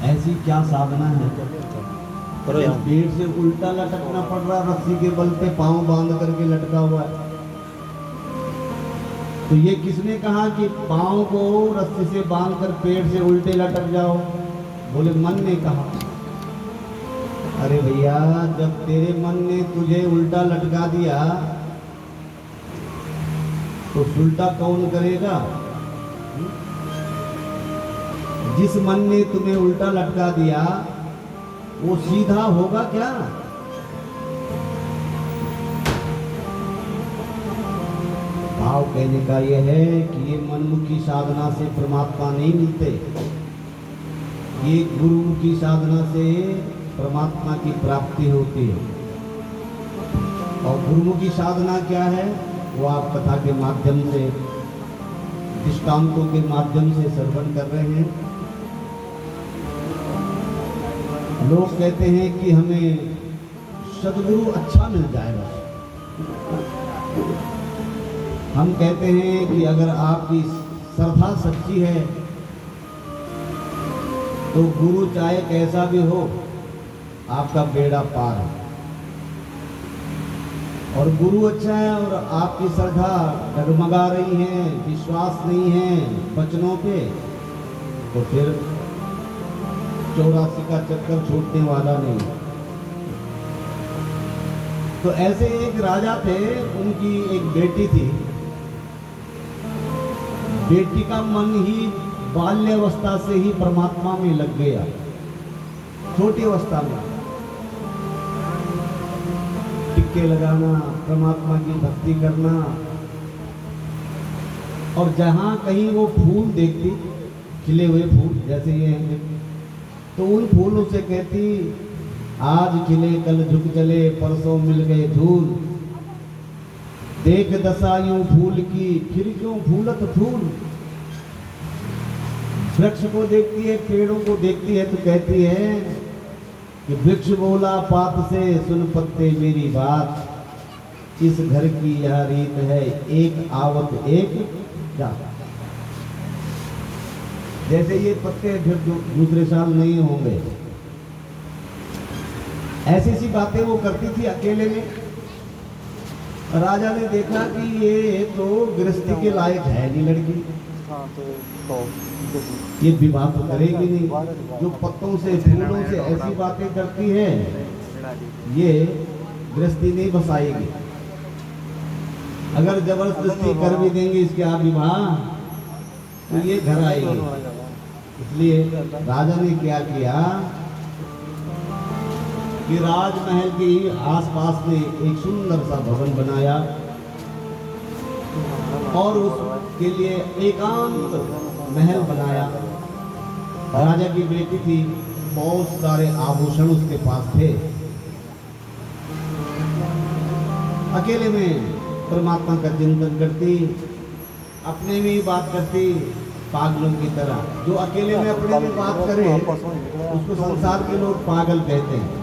ऐसी क्या साधना है? पेड़ से उल्टा लटकना पड़ रहा, रस्सी के बल पे पांव बांध करके लटका हुआ है। तो ये किसने कहा कि पांव को रस्सी से बांधकर पेड़ से उल्टे लटक जाओ? बोले मन ने कहा। अरे भैया, जब तेरे मन ने तुझे उल्टा लटका दिया तो उल्टा कौन करेगा? जिस मन ने तुम्हें उल्टा लटका दिया वो सीधा होगा क्या? भाव कहने का यह है कि ये मनमुखी साधना से परमात्मा नहीं मिलते, ये गुरुमुखी साधना से परमात्मा की प्राप्ति होती है। और गुरुमुखी साधना क्या है? वो आप कथा के माध्यम से, दृष्टांतों के माध्यम से श्रवण कर रहे हैं। लोग कहते हैं कि हमें सद्गुरु अच्छा मिल जाएगा। हम कहते हैं कि अगर आपकी श्रद्धा सच्ची है तो गुरु चाहे कैसा भी हो आपका बेड़ा पार है। और गुरु अच्छा है और आपकी श्रद्धा डगमगा रही है, विश्वास नहीं है वचनों पे, तो फिर 84 का चक्कर छूटने वाला नहीं। तो ऐसे एक राजा थे, उनकी एक बेटी थी। बेटी का मन ही बाल्यावस्था से ही परमात्मा में लग गया, छोटी अवस्था में टिक्के लगाना, परमात्मा की भक्ति करना। और जहां कहीं वो फूल देखती, खिले हुए फूल जैसे ये हैं, तो उन फूलों से कहती, आज खिले कल झुक चले, परसों मिल गए धूल। देख दशा यूं फूल की, फिर क्यों फूलत फूल। वृक्ष को देखती है, पेड़ों को देखती है, तो कहती है कि वृक्ष बोला पात से, सुन पत्ते मेरी बात। इस घर की यह रीत है, एक आवत एक जात। जैसे ये पत्ते फिर दूसरे साल नहीं होंगे। ऐसी सी बातें वो करती थी अकेले में। राजा ने देखा कि ये तो गृहस्थी के लायक है नहीं लड़की, ये विवाह तो करेगी नहीं। जो पत्तों से फूलों से ऐसी बातें करती है, ये गृहस्थी नहीं बसाएगी। अगर जबरदस्ती कर भी देंगे इसके आप विवाह, तो ये घर आएगी। इसलिए राजा ने क्या किया कि राजमहल के आसपास में एक सुंदर सा भवन बनाया और उसके लिए एकांत महल बनाया। राजा की बेटी थी, बहुत सारे आभूषण उसके पास थे। अकेले में परमात्मा का चिंतन करती, अपने में ही बात करती, पागलों की तरह। जो अकेले में अपने में बात करे उसको संसार के लोग पागल कहते हैं।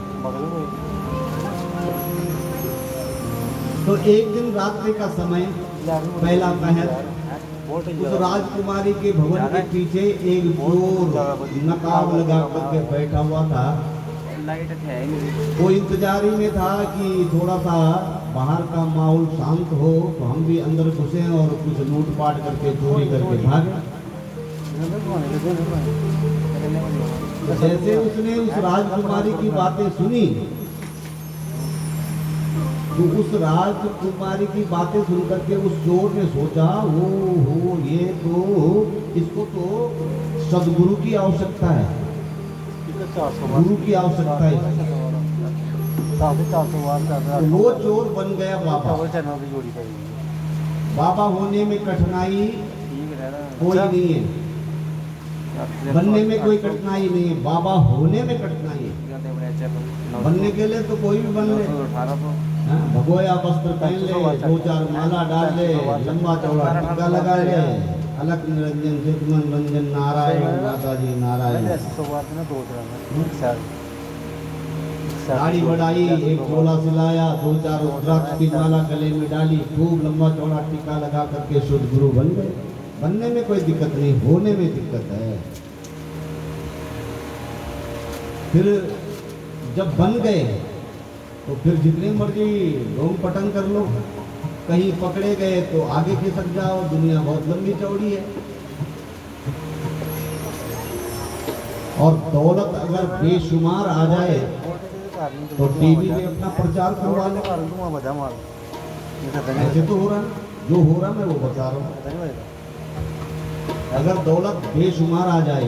तो एक दिन रात्रि का समय, पहला पहर, उस राजकुमारी के भवन के पीछे एक चोर नकाब लगा करके बैठा हुआ था। वो इंतजारी में था कि थोड़ा सा बाहर का माहौल शांत हो तो हम भी अंदर घुसे और कुछ लूटपाट करके चोरी करके भागे। जैसे उसने उस राजकुमारी की बातें सुनी, तो उस राजकुमारी की बातें सुन करके उस चोर ने सोचा, हो ये तो, इसको तो सदगुरु की आवश्यकता है, गुरु की आवश्यकता है। वो चोर बन गया बाबा। बाबा होने में कठिनाई कोई नहीं है, बनने में कोई कठिनाई नहीं है, बाबा होने में कठिनाई है। बनने के लिए तो कोई भी बन ले, भगोया वस्त्र पहन ले, 2-4 माला डाल ले, लंबा चौड़ा टीका लगा ले, अलग निरंजन चितमन रंजन नारायण माता जी नारायण। दाढ़ी बढ़ाई, एक झोला सिलाया, 2-4 रुद्राक्ष की माला गले में डाली, खूब लंबा चौड़ा टीका लगा करके शुद्ध गुरु बन गए। बनने में कोई दिक्कत नहीं, होने में दिक्कत है। फिर जब बन गए तो फिर जितने मर्जी ढोंग पटंग कर लो, कहीं पकड़े गए तो आगे खिसक जाओ, दुनिया बहुत लंबी चौड़ी है। और दौलत अगर बेशुमार आ जाए तो टीवी में अपना प्रचार करवा लो। ऐसे तो हो रहा है, जो हो रहा मैं वो बता रहा हूँ। अगर दौलत बेशुमार आ जाए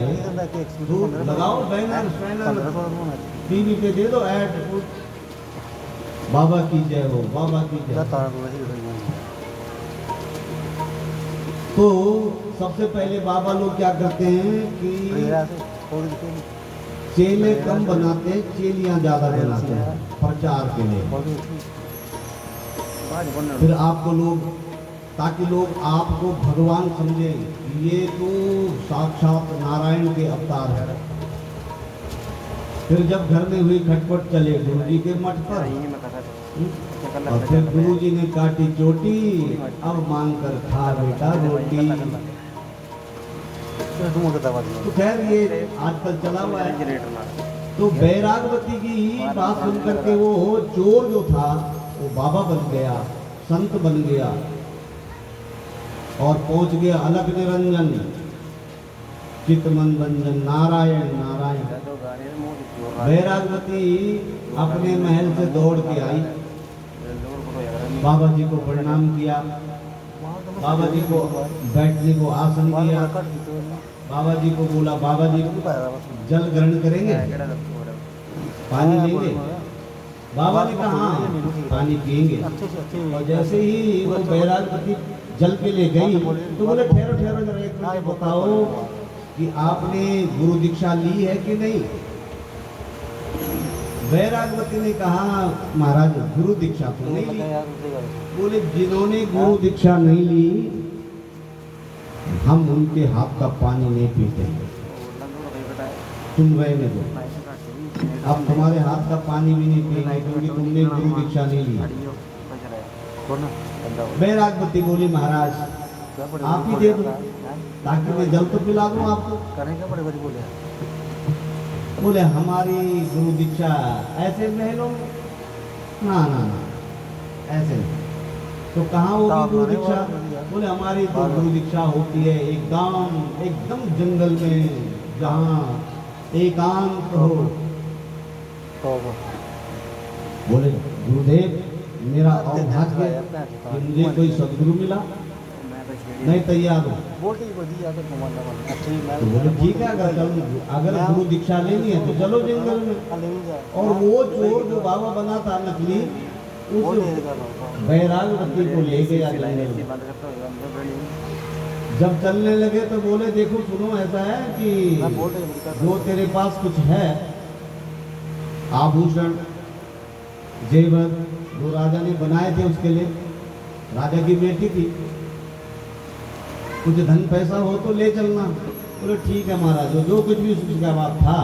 तो लगाओ बैनर टीवी पे दे दो ऐड, बाबा की जय हो, बाबा की जय। तो सबसे पहले बाबा लोग क्या करते हैं कि चेले कम बनाते, चेलियां ज्यादा बनाते हैं प्रचार के लिए। फिर आपको लोग, ताकि लोग आपको भगवान समझें, ये तो साक्षात नारायण के अवतार है। फिर जब घर में हुई खटपट चले गुरु जी के मठ पर, और फिर गुरु जी ने काटी चोटी, अब मांग कर खा बेटा रोटी। तो खैर ये आजकल चला हुआ है। तो बैरागवती की ही बात सुन करके वो चोर जो था वो बाबा बन गया, संत बन गया और पहुंच गया अलग निरंजन, चितमन रंजन, नारायण नारायण। बैरागवती अपने महल से दौड़ के आई, बाबा जी को प्रणाम किया, बाबा जी को बैठने को आसन दिया, बाबा जी को बोला बाबा जी जल ग्रहण करेंगे, पानी लेंगे। बाबा ने कहा हाँ पानी पिएंगे। और जैसे ही वो बैरागवती जल के लिए गई तो बोले ठहरो ठहरो जरा एक मिनट बताओ कि आपने गुरु दीक्षा ली है कि नहीं। बैरागवती ने कहा महाराज गुरु दीक्षा तो नहीं ली। बोले जिन्होंने गुरु दीक्षा नहीं ली हम उनके हाथ का पानी नहीं पीते, तुम रहने दो, अब तुम्हारे हाथ का पानी भी नहीं पीएंगे क्योंकि तुमने गुरु दीक्षा नहीं ली। बैरागवती बोली महाराज आप ही दे दो ताकि मैं जल तो पिला दूं आपको। बोले हमारी गुरु दीक्षा ऐसे महलों में ना ना ना ऐसे नहीं। तो कहाँ होगी गुरु दीक्षा? बोले हमारी तो गुरु दीक्षा होती है एकदम जंगल में जहाँ एकांत हो। बोले गुरुदेव मेरा अभाग्य कि मुझे कोई सदगुरु मिला, नहीं तैयार हो। तो बोले ठीक है अगर गुरु दीक्षा लेनी है तो चलो जंगल में। और वो चोर जो बाबा बना था नकली उस बैरागवती को ले गया जंगल में। जब चलने लगे तो बोले देखो सुनो ऐसा है कि जो तेरे पास कुछ है आभूषण जेवर जो राजा ने बनाए थे उसके लिए, राजा की बेटी थी, कुछ धन पैसा हो तो ले चलना। बोले ठीक है महाराज, जो कुछ भी उसका बात था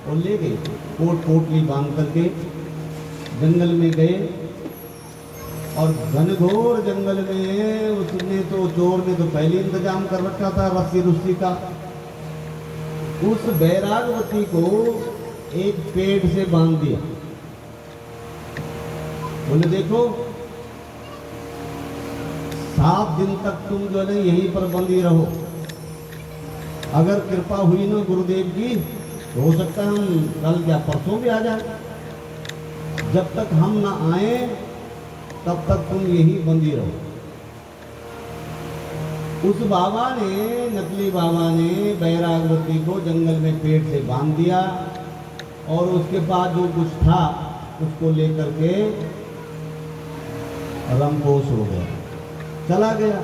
वो ले गए। कोट पोटली बांध करके जंगल में गए और घनघोर जंगल में उसने तो चोर ने तो पहले इंतजाम कर रखा था रस्सी रुस्सी का। उस बैरागवती को एक पेड़ से बांध दिया। बोले देखो 7 दिन तक तुम जो है यहीं पर बंदी रहो, अगर कृपा हुई ना गुरुदेव की तो हो सकता है हम कल या परसों भी आ जाए। जब तक हम ना आए तब तक तुम यहीं बंदी रहो। उस बाबा ने, नकली बाबा ने बैरागवती को जंगल में पेड़ से बांध दिया और उसके बाद जो कुछ था उसको लेकर के रंगपोश हो गया, चला गया।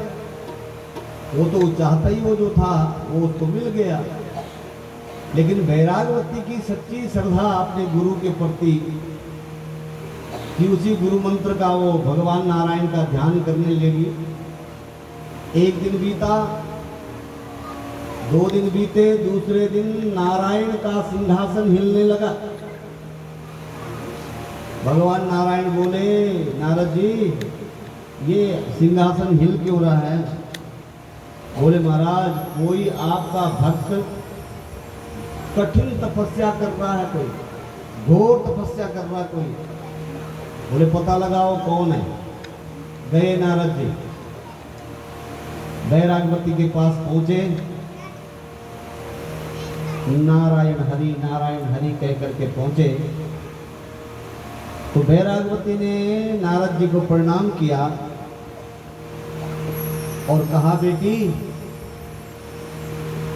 वो तो चाहता ही वो जो था वो उसको मिल गया। लेकिन बैरागवती की सच्ची श्रद्धा अपने गुरु के प्रति कि उसी गुरु मंत्र का वो भगवान नारायण का ध्यान करने लगी। एक दिन बीता, 2 दिन बीते, दूसरे दिन नारायण का सिंहासन हिलने लगा। भगवान नारायण बोले नारद जी ये सिंहासन हिल क्यों रहा है? बोले महाराज कोई आपका भक्त कठिन तपस्या कर रहा है कोई, घोर तपस्या कर रहा है कोई। बोले पता लगाओ कौन है। गए नारद जी, बैरागवती के पास पहुंचे, नारायण हरि कह करके पहुंचे। तो बैरागवती ने नारद जी को प्रणाम किया और कहा, बेटी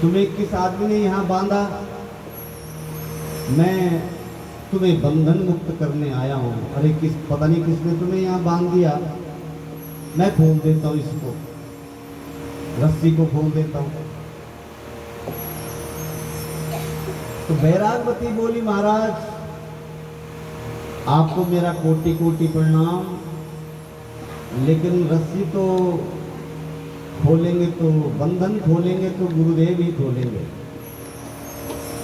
तुम्हें किस आदमी ने यहां बांधा? मैं तुम्हें बंधन मुक्त करने आया हूं। अरे किस, पता नहीं किसने तुम्हें यहां बांध दिया, मैं खोल देता हूं इसको, रस्सी को खोल देता हूं। तो बैरागवती बोली, महाराज आपको मेरा कोटि कोटि प्रणाम, लेकिन रस्सी तो खोलेंगे तो, बंधन खोलेंगे तो गुरुदेव ही खोलेंगे।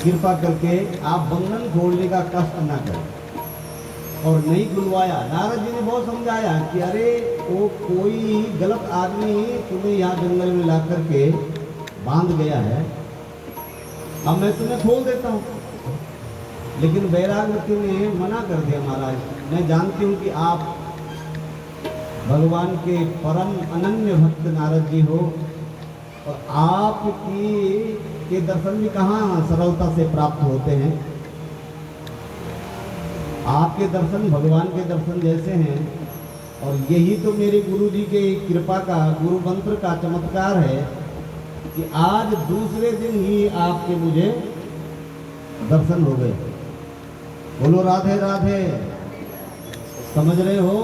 कृपा करके आप बंधन खोलने का कष्ट ना करें। और नहीं खुलवाया। नारद जी ने बहुत समझाया कि अरे वो कोई गलत आदमी तुम्हें यहाँ जंगल में ला करके बांध गया है, अब मैं तुम्हें खोल देता हूँ। लेकिन बैरागवती ने मना कर दिया, महाराज मैं जानती हूँ कि आप भगवान के परम अनन्य भक्त नारद जी हो, और आपकी के दर्शन भी कहाँ सरलता से प्राप्त होते हैं। आपके दर्शन भगवान के दर्शन जैसे हैं, और यही तो मेरे गुरु जी के कृपा का, गुरु मंत्र का चमत्कार है कि आज दूसरे दिन ही आपके मुझे दर्शन हो गए। बोलो राधे राधे। समझ रहे हो?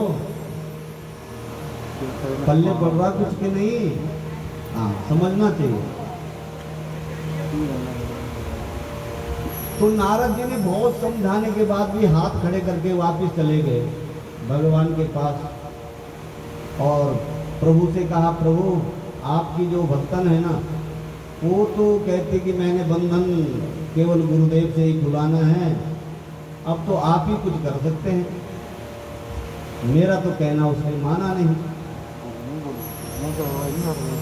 पल्ले पड़ रहा कुछ के नहीं? हाँ, समझना चाहिए। तो नारद जी ने बहुत समझाने के बाद भी हाथ खड़े करके वापस चले गए भगवान के पास, और प्रभु से कहा, प्रभु आपकी जो भक्तन है ना, वो तो कहते कि मैंने बंधन केवल गुरुदेव से ही खुलाना है, अब तो आप ही कुछ कर सकते हैं। मेरा तो कहना उसने माना नहीं।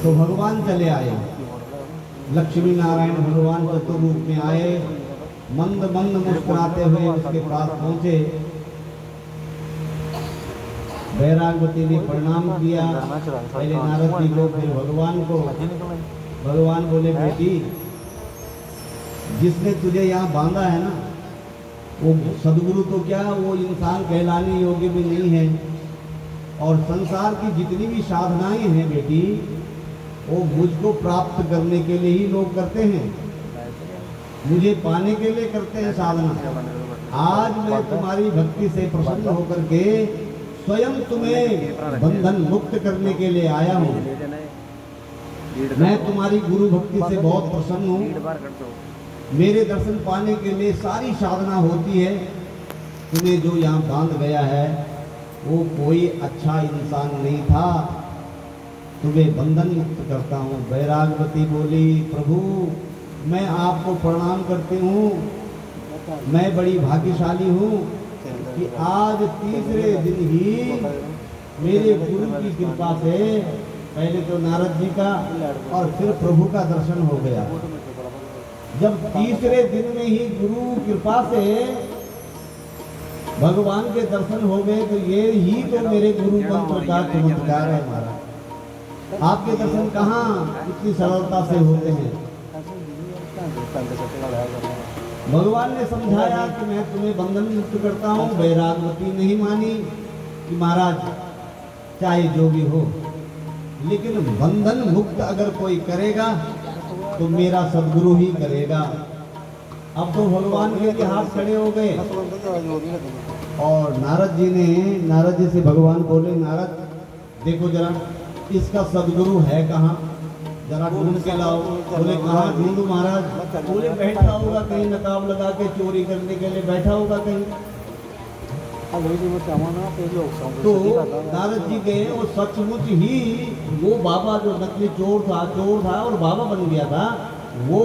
तो भगवान चले आए, लक्ष्मी नारायण भगवान चतुर्रूप में आए, मंद मंद मुस्कुराते हुए उसके पास पहुंचे। बैरागवती ने प्रणाम किया, पहले नारद जी को, फिर भगवान को। भगवान बोले, बेटी जिसने तुझे यहाँ बांधा है ना, वो सदगुरु तो क्या, वो इंसान कहलाने योग्य भी नहीं है। और संसार की जितनी भी साधनाएं हैं बेटी, वो मुझको प्राप्त करने के लिए ही लोग करते हैं, मुझे पाने के लिए करते हैं साधना। आज मैं तुम्हारी भक्ति से प्रसन्न होकर के स्वयं तुम्हें बंधन मुक्त करने के लिए आया हूँ। मैं तुम्हारी गुरु भक्ति से बहुत प्रसन्न हूँ। मेरे दर्शन पाने के लिए सारी साधना होती है। तुम्हें जो यहाँ बांध गया है वो कोई अच्छा इंसान नहीं था, तुम्हें बंधन मुक्त करता हूँ। बैरागवती बोली, प्रभु मैं आपको प्रणाम करती हूँ, मैं बड़ी भाग्यशाली हूँ कि आज तीसरे दिन ही मेरे गुरु की कृपा से पहले तो नारद जी का और फिर प्रभु का दर्शन हो गया। जब तीसरे दिन में ही गुरु कृपा से भगवान के दर्शन हो गए, तो ये ही तो मेरे गुरु मंत्र का चमत्कार है। हमारा आपके दर्शन कहाँ इतनी सरलता से होते हैं। भगवान ने समझाया कि मैं तुम्हें बंधन मुक्त करता हूँ। बैरागवती नहीं मानी कि महाराज चाहे जो भी हो, लेकिन बंधन मुक्त अगर कोई करेगा तो मेरा सदगुरु ही करेगा। अब तो भगवान के लिए हाथ खड़े हो गए, और नारद जी से भगवान बोले, नारद देखो जरा इसका सदगुरु है कहाँ, जरा ढूंढ के लाओ। बोले कहाँ ढूंढूं महाराज? बोले बैठा होगा कहीं, नकाब लगा के चोरी करने के लिए बैठा होगा कहीं। तो नारद जी गए, और सचमुच ही वो बाबा जो नकली चोर था और बाबा बन गया था, वो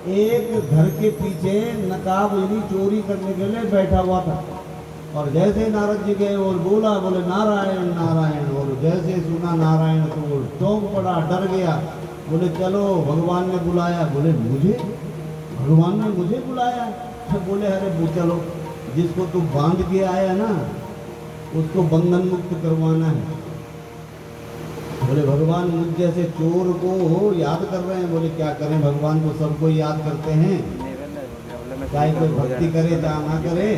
एक घर के पीछे नकाब चोरी करने के लिए बैठा हुआ था। और जैसे नारद जी गए और बोले नारायण नारायण, और जैसे सुना नारायण तो वो चौंक पड़ा, डर गया। बोले चलो, भगवान ने बुलाया। बोले मुझे? भगवान ने मुझे बुलाया। बोले अरे वो चलो, जिसको तू बांध के आया ना उसको बंधन मुक्त करवाना है। बोले भगवान मुझ जैसे चोर को याद कर रहे हैं। बोले क्या करें, भगवान को सबको याद करते हैं, चाहे कोई भक्ति करे चाहे ना करे,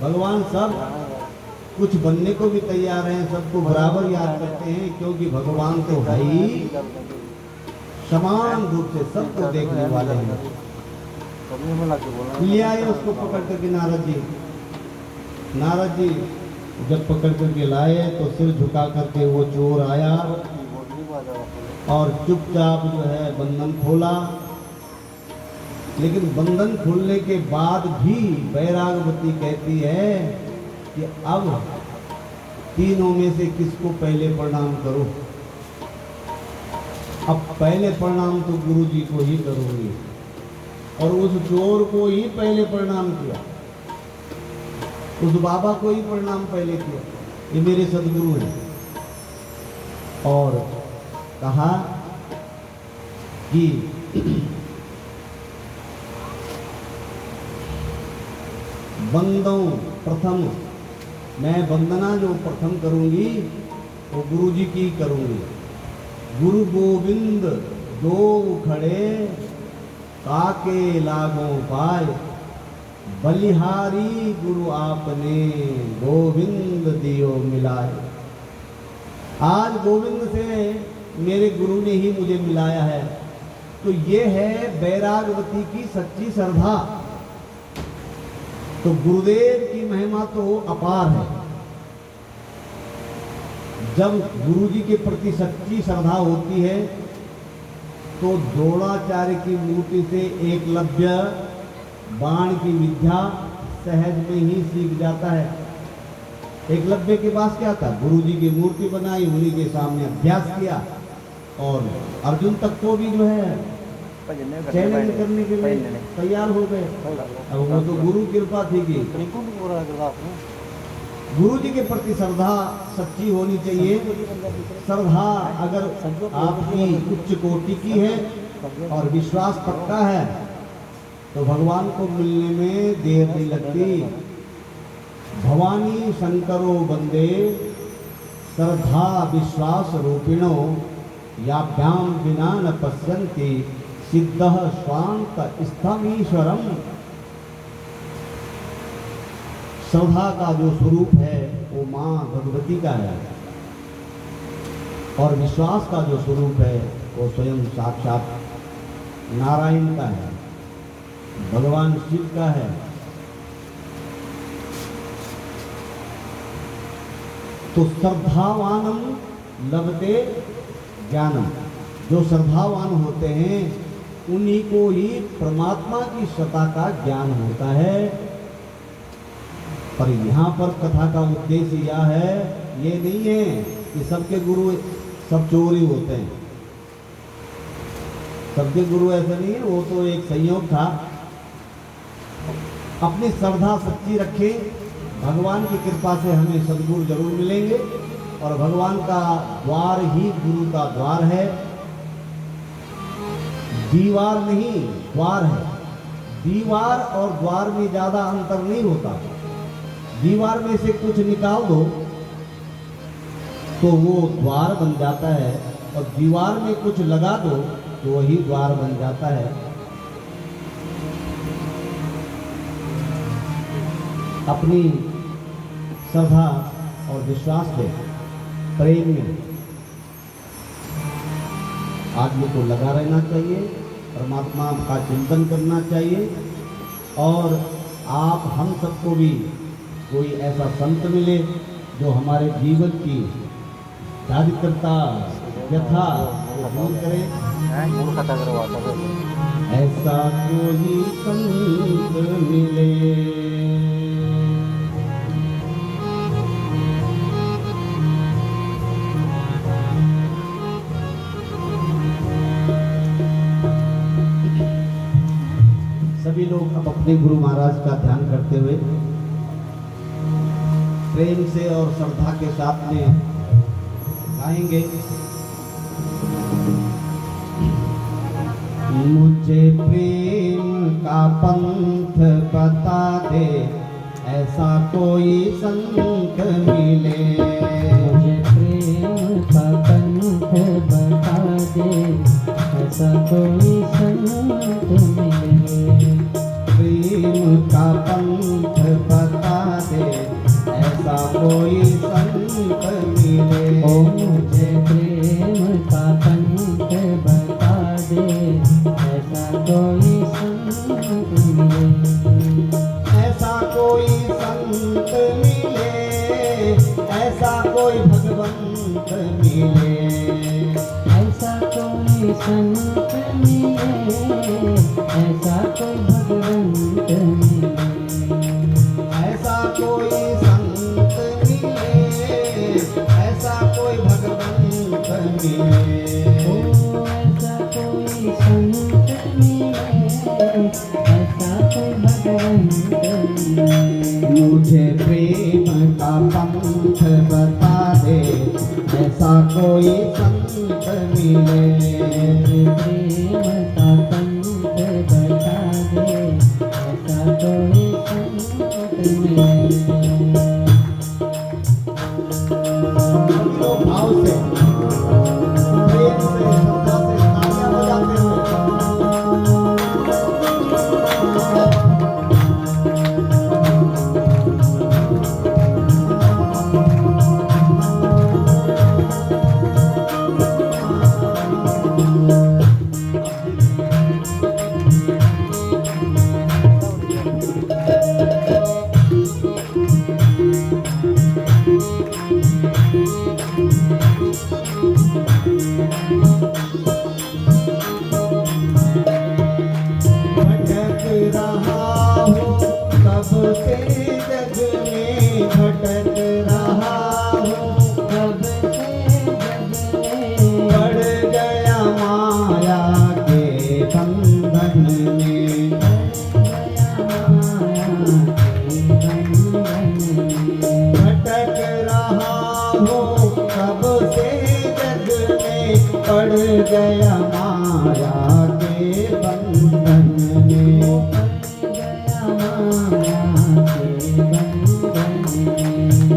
भगवान सब कुछ बनने को भी तैयार हैं, सबको बराबर याद करते हैं, क्योंकि भगवान तो है ही समान रूप से सबको देखने वाले हैं। ले आए उसको पकड़ करके नारद जी। नारद जी जब पकड़ करके लाए तो सिर झुका करके वो चोर आया और चुपचाप जो है बंधन खोला। लेकिन बंधन खोलने के बाद भी बैरागवती कहती है कि अब तीनों में से किसको पहले प्रणाम करूं। अब पहले प्रणाम तो गुरु जी को ही करूंगी। और उस चोर को ही पहले प्रणाम किया, उस बाबा को ही प्रणाम पहले किया, ये मेरे सदगुरु हैं। और कहा कि बंदों प्रथम, मैं वंदना जो प्रथम करूंगी वो गुरु जी की करूंगी। गुरु गोविंद दो खड़े काके लागो पाए, बलिहारी गुरु आपने गोविंद दियो मिलाए। आज गोविंद से मेरे गुरु ने ही मुझे मिलाया है। तो ये है बैरागवती की सच्ची श्रद्धा। तो गुरुदेव की महिमा तो अपार है। जब गुरु जी के प्रति सच्ची श्रद्धा होती है तो द्रोणाचार्य की मूर्ति से एकलव्य बाण की विद्या सहज में ही सीख जाता है। एकलव्य के पास क्या था, गुरु जी की मूर्ति बनाई, उन्हीं के सामने अभ्यास किया और अर्जुन तक को भी जो है चैलेंज करने के लिए तैयार हो गए। अब वो तो गुरु कृपा थी कि गुरु जी के प्रति श्रद्धा सच्ची होनी चाहिए। श्रद्धा अगर आपकी उच्च कोटि की है और विश्वास पक्का है तो भगवान को मिलने में देर नहीं लगती। भवानी शंकरो बंदे श्रद्धा विश्वास रूपिणो, याभ्याम विना न पश्यन्ति सिद्धः स्वांत स्थमीश्वरम। श्रद्धा का जो स्वरूप है वो माँ भगवती का है और विश्वास का जो स्वरूप है वो स्वयं साक्षात नारायण का है, भगवान शिव का है। तो श्रद्धावानम लभते ज्ञानम, जो श्रद्धावान होते हैं उन्हीं को ही परमात्मा की सत्ता का ज्ञान होता है। पर यहाँ पर कथा का उद्देश्य यह है, ये नहीं है कि सबके गुरु सब चोर ही होते हैं। सबके गुरु ऐसा नहीं है, वो तो एक संयोग था। अपनी श्रद्धा सच्ची रखें, भगवान की कृपा से हमें सद्गुरु जरूर मिलेंगे। और भगवान का द्वार ही गुरु का द्वार है, दीवार नहीं द्वार है। दीवार और द्वार में ज्यादा अंतर नहीं होता। दीवार में से कुछ निकाल दो तो वो द्वार बन जाता है और दीवार में कुछ लगा दो तो वही द्वार बन जाता है। अपनी श्रद्धा और विश्वास में, प्रेम में आदमी को लगा रहना चाहिए, परमात्मा का चिंतन करना चाहिए। और आप हम सबको भी कोई ऐसा संत मिले जो हमारे जीवन की दारिद्रता व्यथा दूर करे। ऐसा कोई संत मिले। सभी लोग अब अपने गुरु महाराज का ध्यान करते हुए प्रेम से और श्रद्धा के साथ में गाएंगे। मुझे प्रेम का पंथ बता दे, ऐसा कोई संत मिले। मुझे प्रेम का पंथ बता दे, ऐसा कोई संत मिले। प्रेम का पंथ बता दे, ऐसा कोई संत मिले। ओ मुझे प्रेम का पंथ बता दे, ऐसा कोई संत मिले। ऐसा कोई संत मिले, ऐसा कोई भगवंत मिले। ऐसा कोई संत मिले, ऐसा कोई भगवंत मिले। ऐसा कोई संत मिले, ऐसा कोई भगवंत मिले। ओ ऐसा कोई संत मिले, ऐसा कोई भगवंत मिले। मुझे प्रेम का पंथ बता दे, ऐसा कोई संत मिले। प्रेम का पंथ बता दे, ऐसा कोई संत मिले। हम लोग भाव से, प्रेम से, श्रद्धा से तालियां बजाते हुए भटक रहा हूँ कब से जग में, भटक रहा हूँ कब से जग में पड़ गया माया के बंधन में। भटक रहा हूँ कब से जग में, पड़ गया माया के बंधन में।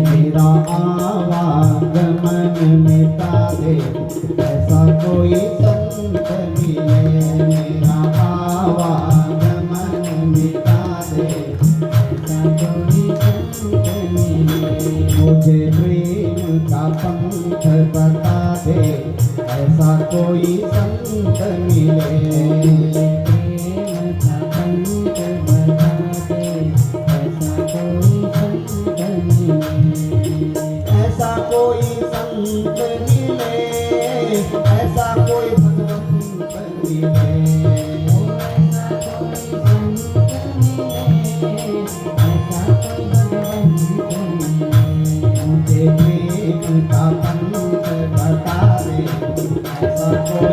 मेरा आवागमन मिटा दे, ऐसा कोई संत मिले। मेरा आवागमन मिटा दे, ऐसा कोई संत मिले। मुझे प्रेम का पंथ बता दे, ऐसा कोई संत मिले। ऐसा कोई संत मिले, ऐसा कोई भगवंत मिले। मुझे प्रेम का पंथ बता दे, ऐसा कोई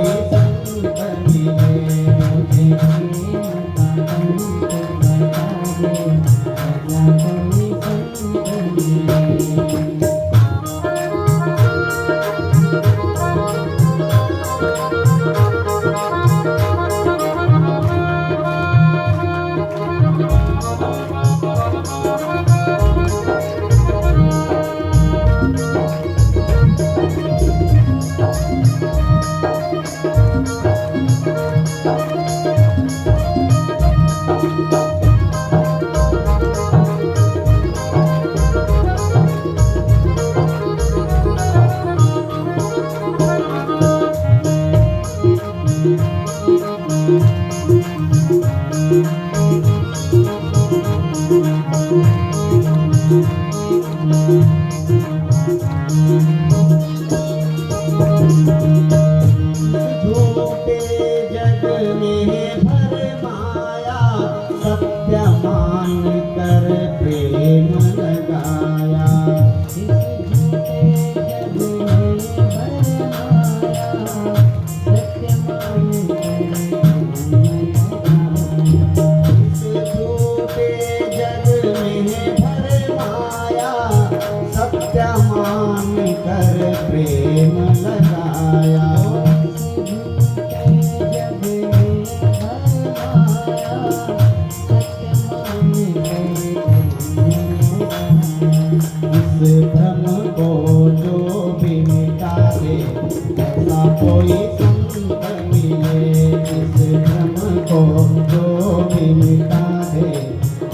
जो भी मिटा दे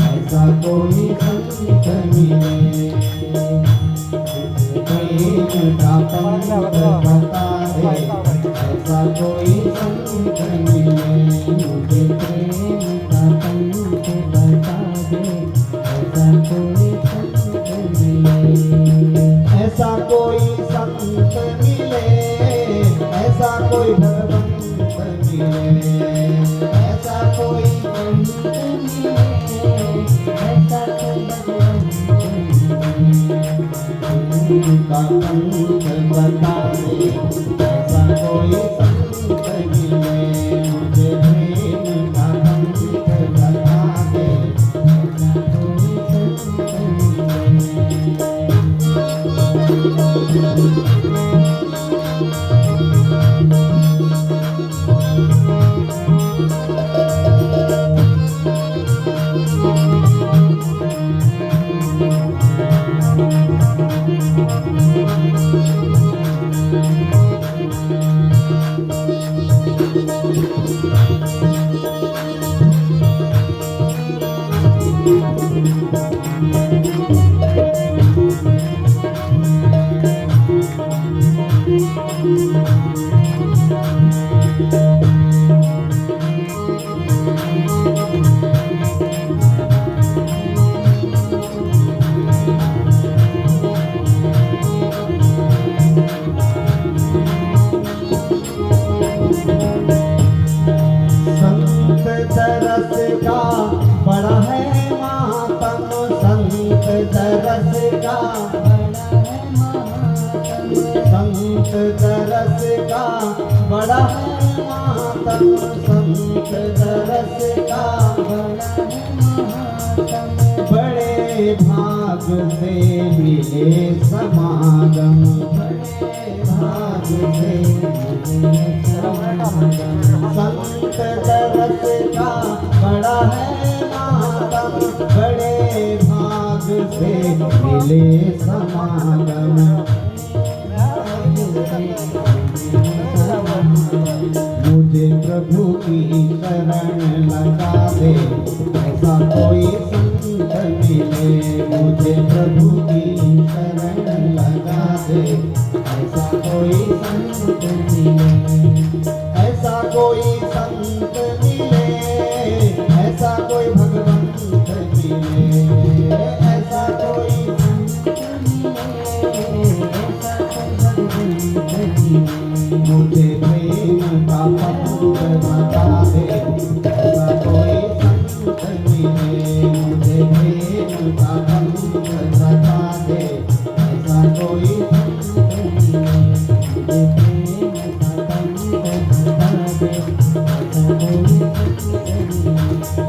ऐसा कोई संत मिले। प्रेम का पंथ बता दे ऐसा कोई संत मिले। मुझे प्रेम का पंथ बता दे ऐसा कोई संत मिले। ऐसा कोई संत मिले, ऐसा कोई भगवंत मिले। ऐसा कोई संत मिले ऐसा कोई भगवंत मिले। का पंथ बता दे ऐसा कोई संत मिले। मुझे प्रेम का पंथ बता दे ऐसा कोई संत संत तरस का बड़ा है मातम। संत तरस का संत तरस का बड़ा है मातम। संत तरस का बड़े भाग से मिले समागम। बड़े भाग से मिले समागम। संत तरस का बड़ा है मातम। बड़े भाग से मिले समागम। मुझे प्रभु की शरण लगा दे ऐसा कोई संत मिले। मुझे प्रभु की शरण लगा दे ऐसा कोई संत मिले। ऐसा कोई संत मिले, ऐसा कोई भगवंत मिले। ऐसा कोई मुझे प्रेम का पंथ बता दे ऐसा कोई संत मिले। मुझे प्रेम का पंथ बता दे ऐसा कोई संत मिले। मुझे प्रेम का पंथ बता दे ऐसा कोई संत मिले।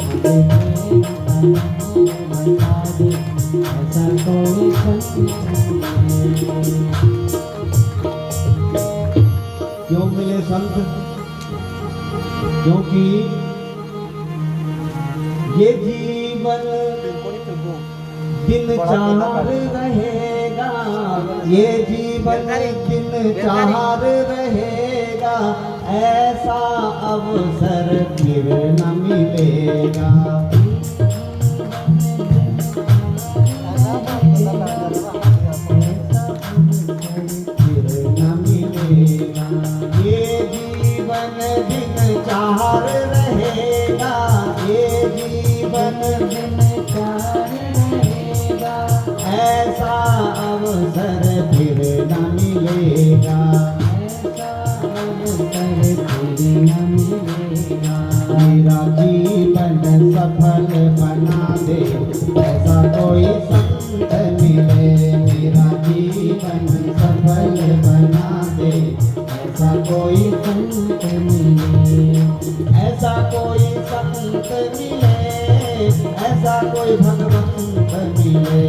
मुझे प्रेम का पंथ बता दे ऐसा कोई संत मिले। क्यों मिले संत? क्योंकि ये जीवन दिन चार रहेगा। ये जीवन दिन चार रहेगा। ऐसा अवसर फिर न मिलेगा। फिर न मिलेगा। ये जीवन दिन चार रहेगा। ये जीवन दिन चार रहेगा ऐसा अवसर फिर न मिलेगा। ऐसा अवसर फिर न मिलेगा। मेरा जीवन सफल बना दे ऐसा कोई संत मिले। मेरा जीवन सफल बना दे ऐसा कोई संत मिले। ऐसा कोई संत मिले। ऐसा कोई भगवंत मिले।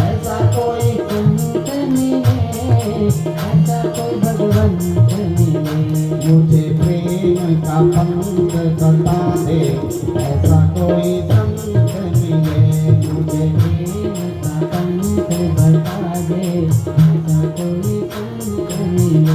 ऐसा कोई संत मिले ऐसा कोई भगवंत मिले। मुझे प्रेम का पंथ बता दे ऐसा कोई संत मिले। मुझे प्रेम का पंथ बता दे ऐसा कोई संत मिले।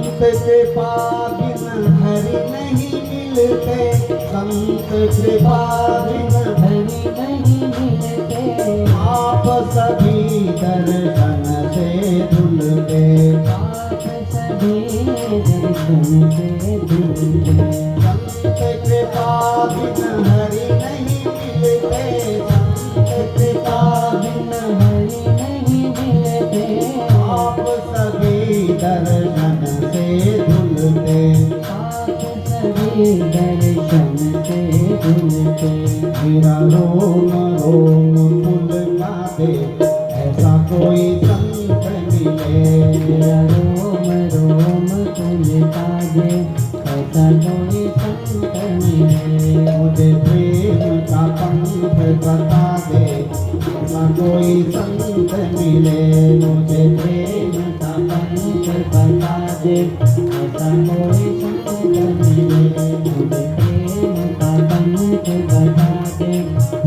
संत कृपा बिन हरि नहीं मिलते, संत कृपा बिन हरि नहीं मिलते, आप सभी दर्शन से धुलते, आप सभी दर्शन से धुलते। संत कृपा बिन हरि नहीं मिलते, संत कृपा बिन हरि नहीं मिलते, आप सभी दर्शन से धुलते, आप सभी दर्शन से धुलते। मेरा रोम रोम पुलका दे, ऐसा कोई संत मिले, मेरा रोम रोम तुलता दे, ऐसा कोई संत मिले। मुझे प्रेम का पंथ बता दे, ऐसा कोई संत मिले, मुझे प्रेम का पंथ बता दे, ऐसा कोई संत मिले। मुझे प्रेम का पंथ बता दे,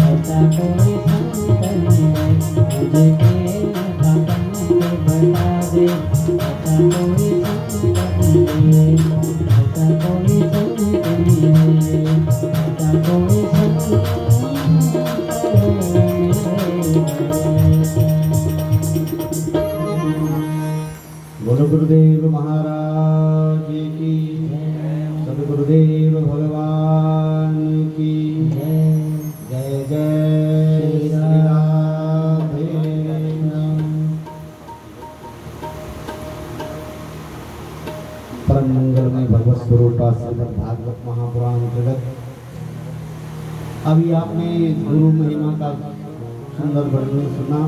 ऐसा कोई संत मिले। मुझे प्रेम का पंथ बता दे, ऐसा कोई संत मिले। ऐसा कोई संत मिले, ऐसा कोई संत मिले। बोलो गुरुदेव महाराज की, सदगुरुदेव भगवान की जय जय श्री राधे। परम मंगल में भगवत स्वरूपा श्रीमद् भागवत महापुराण जगत। अभी आपने गुरु महिमा का सुंदर वर्णन सुना।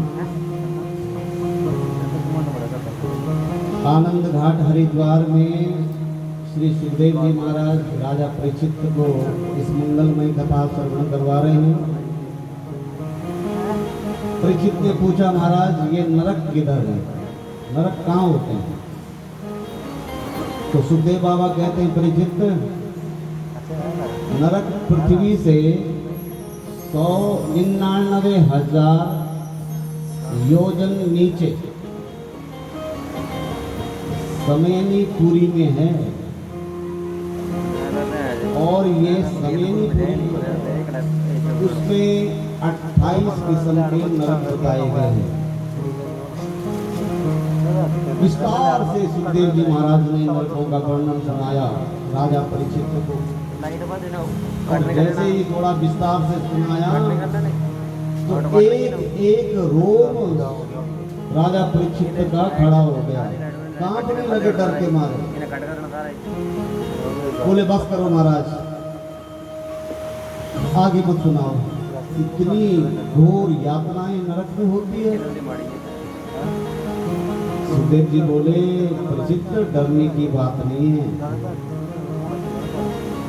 आनंद घाट हरिद्वार में श्री सुखदेव जी महाराज राजा परीक्षित को इस मंगलमय कथा श्रवण करवा रहे हैं। परीक्षित ने पूछा, महाराज ये नरक किधर है, नरक कहाँ होते हैं? तो सुखदेव बाबा कहते हैं, परीक्षित नरक पृथ्वी से 199,000 योजन नीचे समयनीपुरी में है, और ये समयनीपुरी उसमें 28 किस्म के नरक बताए गए हैं। विस्तार से सुखदेव जी महाराज ने नरकों का वर्णन सुनाया राजा परीक्षित को। और जैसे ही थोड़ा विस्तार से सुनाया तो एक एक रोम राजा परीक्षित का खड़ा हो गया, कांपने लगे डर के मारे। बोले बस करो महाराज, आगे मत सुनाओ। इतनी घोर यातनाएं नरक में होती है। सुखदेव जी बोले, परीक्षित डरने की बात नहीं है।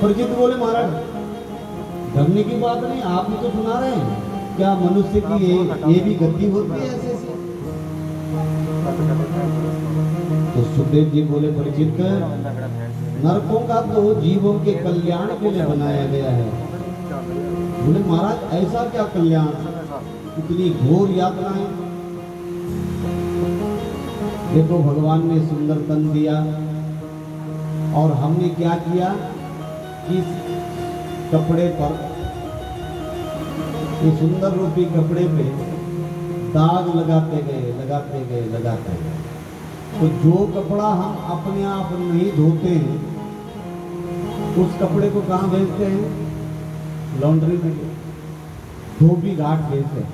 परीक्षित बोले, महाराज डरने की बात नहीं, आप ही तो सुना रहे हैं। क्या मनुष्य की ये भी गति होती है ऐसे ऐसे? तो सुखदेव जी बोले, परीक्षित नरकों का तो जीवों के कल्याण के लिए बनाया गया है। बोले, महाराज ऐसा क्या कल्याण, इतनी घोर यातनाएं? देखो भगवान ने सुंदर तन दिया, और हमने क्या किया कि कपड़े पर, ये सुंदर रूपी कपड़े पे दाग लगाते गए लगाते गए लगाते गए। तो जो कपड़ा हम अपने आप नहीं धोते हैं, उस कपड़े को कहाँ भेजते हैं? लॉन्ड्री में, धोबी घाट भेजते हैं।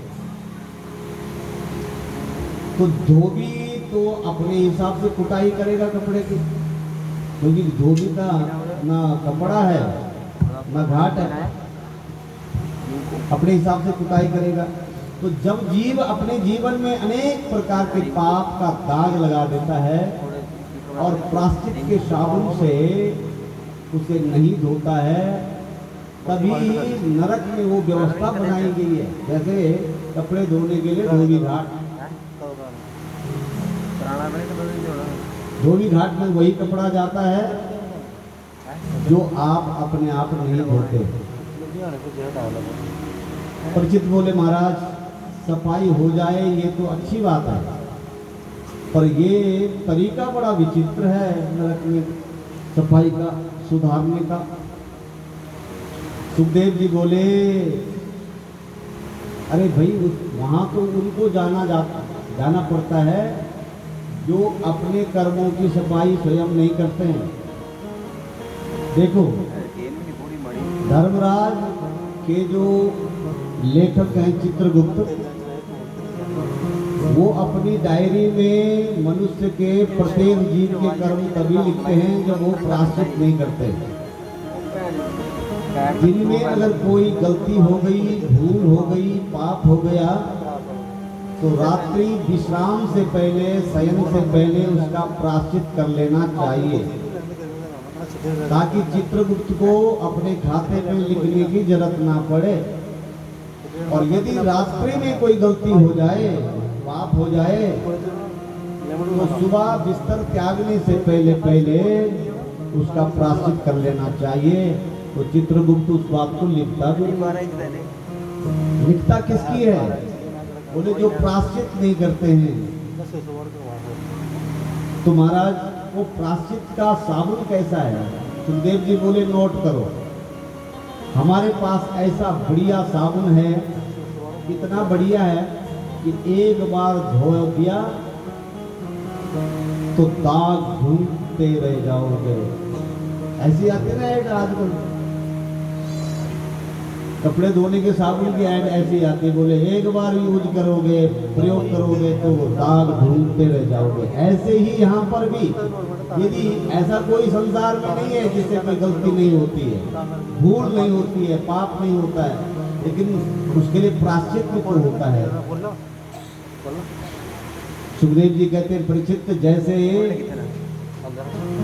तो धोबी तो अपने हिसाब से कुटाई करेगा कपड़े की, क्योंकि धोबी का ना कपड़ा है ना घाट है, अपने हिसाब से कुटाई करेगा। तो जब जीव अपने जीवन में अनेक प्रकार के पाप का दाग लगा देता है और प्रायश्चित के साबुन से उसे नहीं धोता है, तभी नरक में वो व्यवस्था बनाई गई है। जैसे कपड़े धोने के लिए धोबी घाट, धोबी घाट में वही कपड़ा जाता है जो आप अपने आप नहीं धोते। परीक्षित बोले, महाराज सफाई हो जाए ये तो अच्छी बात है, पर ये तरीका बड़ा विचित्र है नरक में सफाई का, सुधारने का। सुखदेव जी बोले अरे भाई वहां तो उनको जाना पड़ता है जो अपने कर्मों की सफाई स्वयं नहीं करते हैं। देखो धर्मराज के जो लेखक हैं चित्रगुप्त, वो अपनी डायरी में मनुष्य के प्रत्येक जीव के कर्म तभी लिखते हैं जब वो प्रायश्चित नहीं करते। जिनमें अगर कोई गलती हो गई, भूल हो गई, पाप हो गया, तो रात्रि विश्राम से पहले, शयन से पहले उसका प्रायश्चित कर लेना चाहिए, ताकि चित्रगुप्त को अपने खाते में लिखने की जरूरत ना पड़े। और यदि रात्रि में कोई गलती हो जाए, पाप हो जाए, तो सुबह बिस्तर त्यागने से पहले उसका प्रायश्चित कर लेना चाहिए। तो चित्रगुप्त उस बात को लिखता भी, लिखता किसकी है? बोले जो प्रायश्चित नहीं करते हैं। तो महाराज वो प्रायश्चित का साबुन कैसा है? सुखदेव जी बोले नोट करो, हमारे पास ऐसा बढ़िया साबुन है, इतना बढ़िया है कि एक बार धो दिया तो दाग ढूंढते रह जाओगे। ऐसी आते ना ऐड आजकल, कपड़े धोने के साबुन की ऐड ऐसी आती, बोले एक बार यूज करोगे, प्रयोग करोगे तो दाग ढूंढते रह जाओगे। ऐसे ही यहाँ पर भी यदि ऐसा कोई संसार में नहीं है जिससे कोई गलती नहीं होती है, भूल नहीं होती है, पाप नहीं होता है, लेकिन उसके लिए प्रायश्चित भी तो होता है। सुखदेव जी कहते हैं परीक्षित, जैसे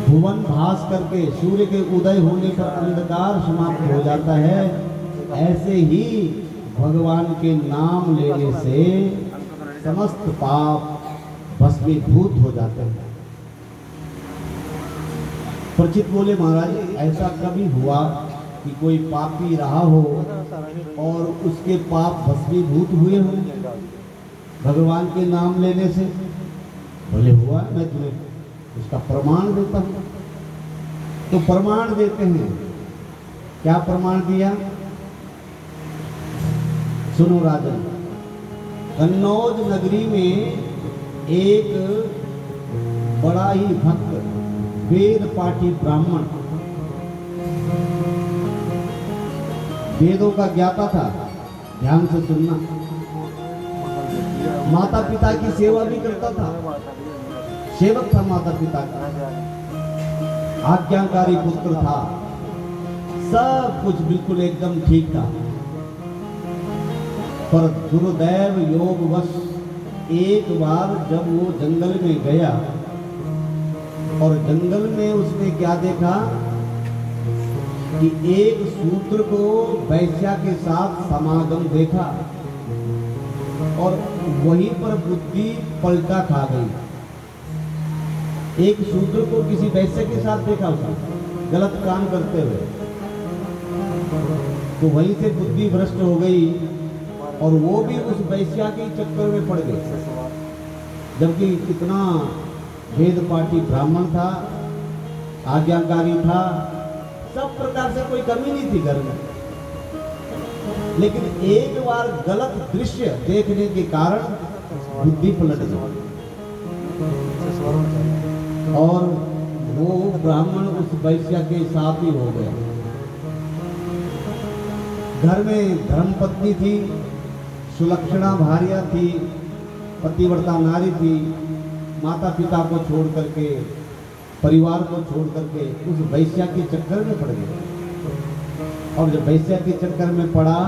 भुवन भास करके सूर्य के उदय होने पर अंधकार समाप्त हो जाता है, ऐसे ही भगवान के नाम लेने से समस्त पाप भस्मीभूत हो जाते हैं। परीक्षित बोले महाराज ऐसा कभी हुआ कि कोई पापी रहा हो और उसके पाप भस्मीभूत हुए हों भगवान के नाम लेने से? बोले हुआ, मैं तुम्हें उसका प्रमाण देता हूं। तो प्रमाण देते हैं। क्या प्रमाण दिया? सुनो राजन, कन्नौज नगरी में एक बड़ा ही भक्त वेद पाठी ब्राह्मण, वेदों का ज्ञाता था, ध्यान से सुनना, माता पिता की सेवा भी करता था, सेवक था माता पिता का, आज्ञाकारी पुत्र था, सब कुछ बिल्कुल एकदम ठीक था। पर गुरुदेव योगवश एक बार जब वो जंगल में गया और जंगल में उसने क्या देखा कि एक शूद्र को वैश्या के साथ समागम देखा और वहीं पर बुद्धि पलटा खा गई। एक शूद्र को किसी वैश्य के साथ देखा उसने गलत काम करते हुए, तो वहीं से बुद्धि भ्रष्ट हो गई और वो भी उस वैश्या के चक्कर में पड़ गए। जबकि कितना वेद पाठी ब्राह्मण था, आज्ञाकारी था, सब प्रकार से कोई कमी नहीं थी घर में, लेकिन एक बार गलत दृश्य देखने के कारण बुद्धि पलट गई और वो ब्राह्मण उस वैश्या के साथ ही हो गया। घर में धर्मपत्नी थी, सुलक्षणा भार्या थी, पतिव्रता नारी थी, माता पिता को छोड़ करके, परिवार को छोड़ करके उस वैश्या के चक्कर में पड़ गया। और जब वैश्या के चक्कर में पड़ा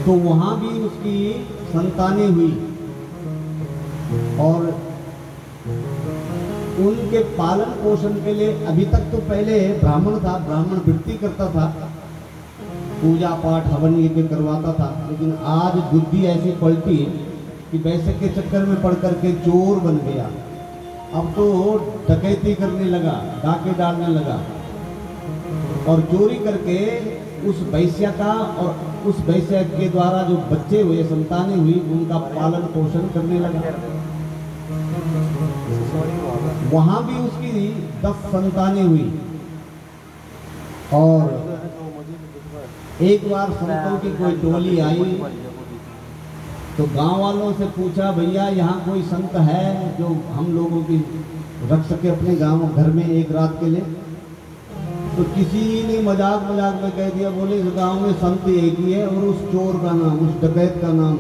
तो वहां भी उसकी संतानें हुई और उनके पालन पोषण के लिए, अभी तक तो पहले ब्राह्मण था, ब्राह्मण वृत्ति करता था, पूजा पाठ हवन यज्ञ करवाता था, लेकिन आज बुद्धि ऐसी पलटी कि वैश्य के चक्कर में पड़ करके चोर बन गया। अब तो डकैती करने लगा, डाके डालने लगा। और चोरी करके उस वैश्या का और उस वैश्या के द्वारा जो बच्चे हुए, संतानें हुई, उनका पालन पोषण करने लगा। वहां भी उसकी 10 संतानें हुई। और एक बार संतों की कोई टोली आई तो गांव वालों से पूछा, भैया यहाँ कोई संत है जो हम लोगों की रख सके अपने गांव घर में एक रात के लिए? तो किसी ने मजाक मजाक में कह दिया, बोले इस गांव में संत एक ही है और उस चोर का नाम, उस डकैत का नाम,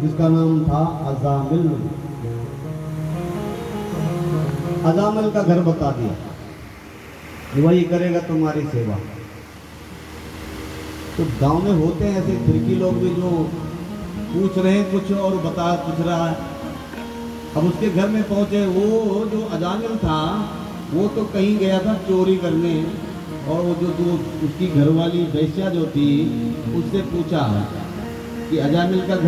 जिसका नाम था अजामिल। अजामिल का घर बता दिया, वही करेगा तुम्हारी सेवा। तो गांव में होते हैं ऐसे फिरकी लोग भी जो पूछ रहे हैं कुछ और बता कुछ रहा है। अब उसके घर में पहुंचे, वो जो अजामिल था वो तो कहीं गया था चोरी करने, और वो जो उसकी घरवाली वैश्या जो थी उससे पूछा कि अजामिल का घर